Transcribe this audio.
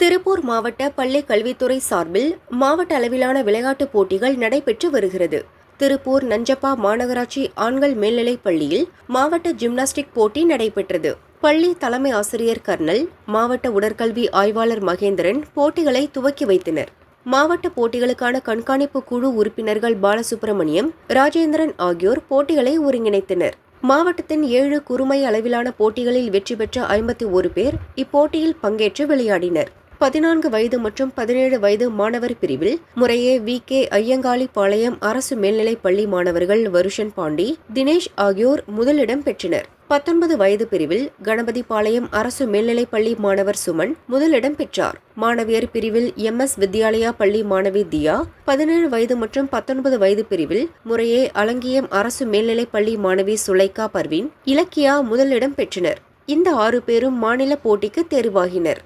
திருப்பூர் மாவட்ட பள்ளி கல்வித்துறை சார்பில் மாவட்ட அளவிலான விளையாட்டுப் போட்டிகள் நடைபெற்று வருகிறது. திருப்பூர் நஞ்சப்பா மாநகராட்சி ஆண்கள் மேல்நிலைப் பள்ளியில் மாவட்ட ஜிம்னாஸ்டிக் போட்டி நடைபெற்றது. பள்ளி தலைமை ஆசிரியர் கர்னல், மாவட்ட உடற்கல்வி ஆய்வாளர் மகேந்திரன் போட்டிகளை துவக்கி வைத்தனர். மாவட்ட போட்டிகளுக்கான கண்காணிப்பு குழு உறுப்பினர்கள் பாலசுப்ரமணியம், ராஜேந்திரன் ஆகியோர் போட்டிகளை ஒருங்கிணைத்தனர். மாவட்டத்தின் 7 குறுமை அளவிலான போட்டிகளில் வெற்றி பெற்ற 51 பேர் இப்போட்டியில் பங்கேற்று விளையாடினர். 14 வயது மற்றும் 17 வயது மாணவர் பிரிவில் முறையே வி.கே. ஐயங்காளிபாளையம் அரசு மேல்நிலைப் பள்ளி மாணவர்கள் வருஷன் பாண்டி, தினேஷ் ஆகியோர் முதலிடம் பெற்றனர். 19 வயது பிரிவில் கணபதிபாளையம் அரசு மேல்நிலைப் பள்ளி மாணவர் சுமன் முதலிடம் பெற்றார். மாணவியர் பிரிவில் எம்.எஸ். வித்யாலயா பள்ளி மாணவி தியா, 17 வயது மற்றும் 19 வயது பிரிவில் முறையே அலங்கியம் அரசு மேல்நிலைப் பள்ளி மாணவி சுலைகா பர்வீன், இலக்கியா முதலிடம் பெற்றனர். இந்த 6 பேரும் மாநில போட்டிக்கு தேர்வாகினர்.